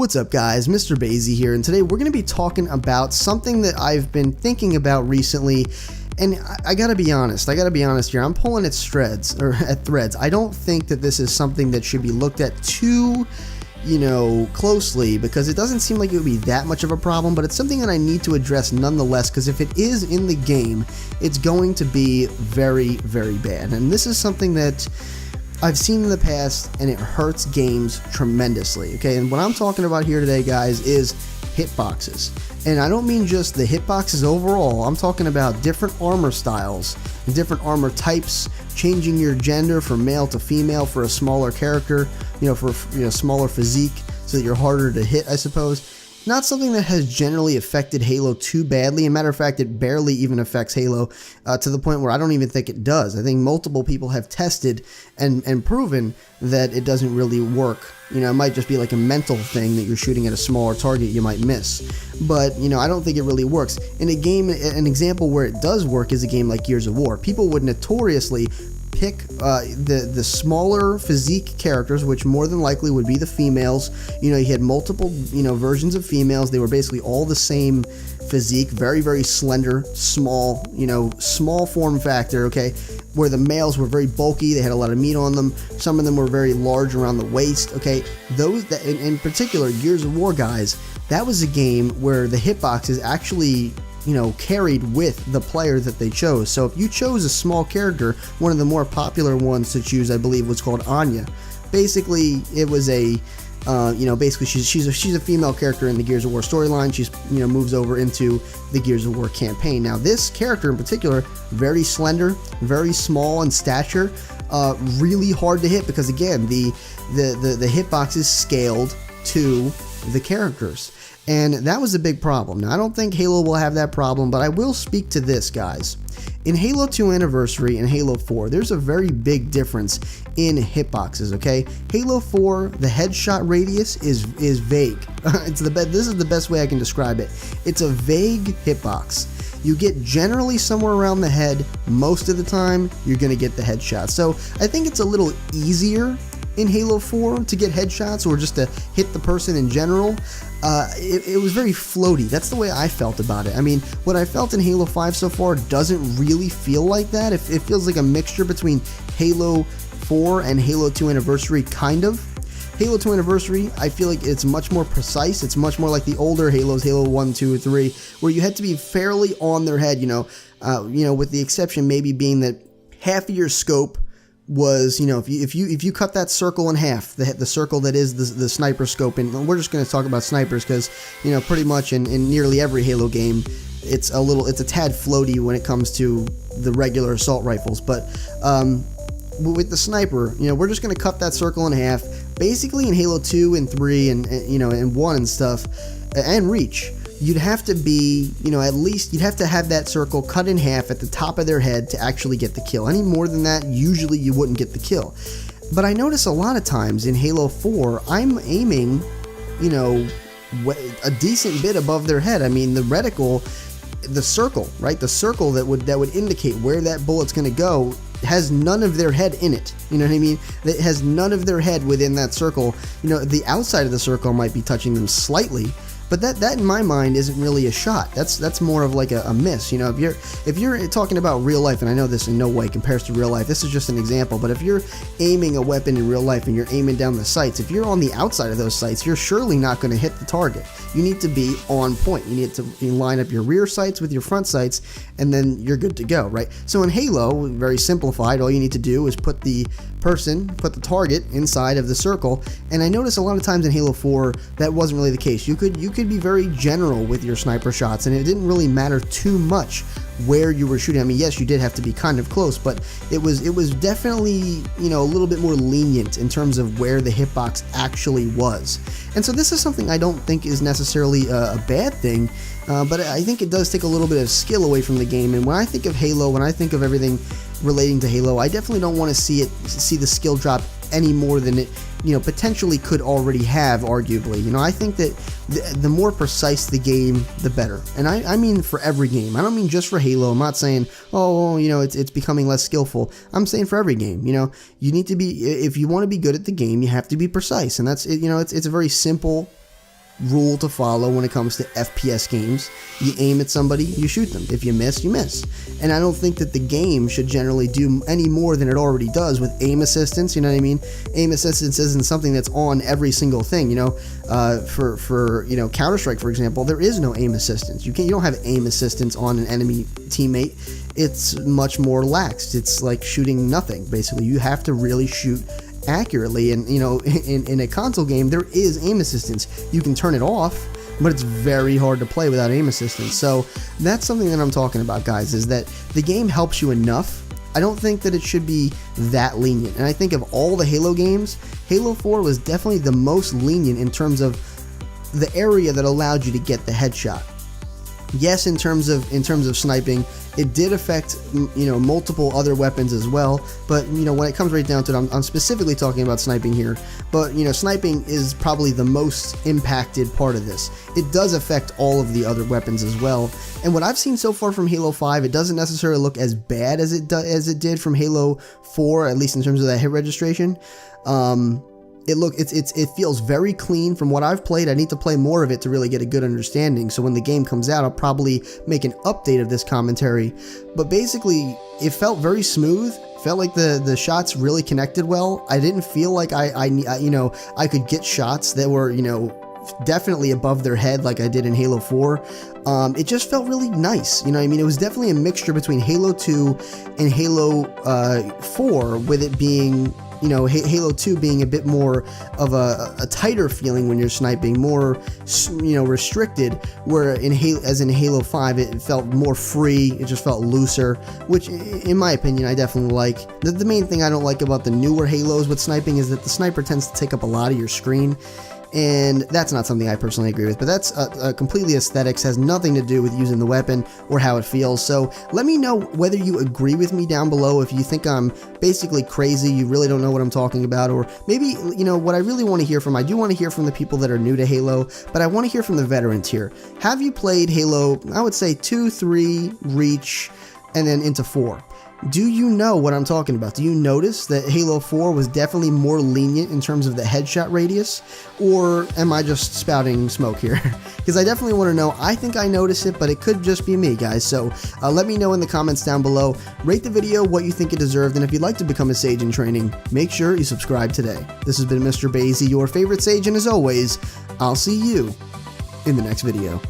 What's up guys, MrBayeasy here, and today we're going to be talking about something that I've been thinking about recently, and I gotta be honest here, I'm pulling at threads. I don't think that this is something that should be looked at too, closely, because it doesn't seem like it would be that much of a problem, but it's something that I need to address nonetheless, because if it is in the game, it's going to be very, very bad, and this is something that I've seen in the past, and it hurts games tremendously, okay? And what I'm talking about here today, guys, is hitboxes. And I don't mean just the hitboxes overall, I'm talking about different armor styles, different armor types, changing your gender from male to female for a smaller character, for smaller physique, so that you're harder to hit, I suppose. Not something that has generally affected Halo too badly. As a matter of fact, it barely even affects Halo to the point where I don't even think it does. I think multiple people have tested and proven that it doesn't really work. It might just be like a mental thing that you're shooting at a smaller target you might miss. But, I don't think it really works. In a game, an example where it does work is a game like Gears of War. People would notoriously pick the smaller physique characters, which more than likely would be the females. You had multiple versions of females. They were basically all the same physique, very, very slender, small, small form factor, okay, where the males were very bulky, they had a lot of meat on them. Some of them were very large around the waist, okay. Those that in particular, Gears of War, guys, that was a game where the hitboxes actually carried with the player that they chose. So if you chose a small character, one of the more popular ones to choose, I believe, was called Anya. Basically, it was a, basically she's a female character in the Gears of War storyline. She's, moves over into the Gears of War campaign. Now, this character in particular, very slender, very small in stature, really hard to hit because, again, the hitbox is scaled to the characters. And that was a big problem. Now, I don't think Halo will have that problem, but I will speak to this, guys. In Halo 2 Anniversary and Halo 4, there's a very big difference in hitboxes, okay? Halo 4, the headshot radius is vague. This is the best way I can describe it. It's a vague hitbox. You get generally somewhere around the head. Most of the time, you're going to get the headshot. So I think it's a little easier in Halo 4 to get headshots or just to hit the person in general. It was very floaty. That's the way I felt about it. I mean, what I felt in Halo 5 so far doesn't really feel like that. It feels like a mixture between Halo 4 and Halo 2 Anniversary, kind of. Halo 2 Anniversary, I feel like it's much more precise. It's much more like the older Halos, Halo 1, 2, 3, where you had to be fairly on their head, with the exception maybe being that half of your scope was, if you cut that circle in half, the circle that is the sniper scope, and we're just going to talk about snipers because, pretty much in nearly every Halo game, it's a tad floaty when it comes to the regular assault rifles, but with the sniper, we're just going to cut that circle in half. Basically in Halo 2 and 3 and 1 and stuff, and Reach, you'd have to be, at least you'd have to have that circle cut in half at the top of their head to actually get the kill. Any more than that, usually you wouldn't get the kill. But I notice a lot of times in Halo 4, I'm aiming, a decent bit above their head. I mean, the reticle, the circle, right? The circle that would indicate where that bullet's going to go has none of their head in it. You know what I mean? It has none of their head within that circle. The outside of the circle might be touching them slightly, but that in my mind isn't really a shot. That's more of like a miss. If you're talking about real life, and I know this in no way compares to real life, this is just an example, but if you're aiming a weapon in real life and you're aiming down the sights, if you're on the outside of those sights, you're surely not going to hit the target. You need to be on point. You need to line up your rear sights with your front sights, and then you're good to go, right? So in Halo, very simplified, all you need to do is put the target inside of the circle, and I notice a lot of times in Halo 4 that wasn't really the case. You could be very general with your sniper shots, and it didn't really matter too much where you were shooting. I mean, yes, you did have to be kind of close, but it was definitely, a little bit more lenient in terms of where the hitbox actually was. And so this is something I don't think is necessarily a bad thing, but I think it does take a little bit of skill away from the game. And when I think of Halo, when I think of everything relating to Halo, I definitely don't want to see the skill drop any more than it potentially could already have, arguably. I think that the more precise the game, the better. And I mean for every game. I don't mean just for Halo. I'm not saying, it's becoming less skillful. I'm saying for every game. You need to be, if you want to be good at the game, you have to be precise. And that's, it's a very simple rule to follow when it comes to FPS games. You aim at somebody, you shoot them. If you miss, you miss. And I don't think that the game should generally do any more than it already does with aim assistance, you know what I mean? Aim assistance isn't something that's on every single thing, you know? For you know, Counter-Strike, for example, there is no aim assistance. You don't have aim assistance on an enemy teammate. It's much more lax. It's like shooting nothing, basically. You have to really shoot accurately, and you know, in a console game there is aim assistance. You can turn it off, but it's very hard to play without aim assistance. So that's something that I'm talking about, guys, is that the game helps you enough. I don't think that it should be that lenient, and I think of all the Halo games, Halo 4 was definitely the most lenient in terms of the area that allowed you to get the headshot. Yes, in terms of sniping, it did affect, you know, multiple other weapons as well, but you know, when it comes right down to it, I'm specifically talking about sniping here. But you know, sniping is probably the most impacted part of this. It does affect all of the other weapons as well, and what I've seen so far from Halo 5, it doesn't necessarily look as bad as it did from Halo 4, at least in terms of that hit registration. It feels very clean from what I've played. I need to play more of it to really get a good understanding, so when the game comes out I'll probably make an update of this commentary. But basically it felt very smooth, felt like the shots really connected well. I didn't feel like I you know, I could get shots that were, you know, definitely above their head like I did in Halo 4. It just felt really nice, you know what I mean? It was definitely a mixture between Halo 2 and Halo 4, with it being, you know, Halo 2 being a bit more of a tighter feeling when you're sniping, more, you know, restricted, where in Halo 5 it felt more free, it just felt looser, which in my opinion I definitely like. The main thing I don't like about the newer Halos with sniping is that the sniper tends to take up a lot of your screen, and that's not something I personally agree with, but that's completely aesthetics, has nothing to do with using the weapon or how it feels. So let me know whether you agree with me down below, if you think I'm basically crazy, you really don't know what I'm talking about, or maybe, you know, what I really want to hear from, I do want to hear from the people that are new to Halo, but I want to hear from the veterans here. Have you played Halo, I would say 2, 3, Reach, and then into 4? Do you know what I'm talking about? Do you notice that Halo 4 was definitely more lenient in terms of the headshot radius? Or am I just spouting smoke here? Because I definitely want to know. I think I notice it, but it could just be me, guys. So let me know in the comments down below. Rate the video what you think it deserved, and if you'd like to become a Sage in training, make sure you subscribe today. This has been MrBayeasy, your favorite Sage, and as always, I'll see you in the next video.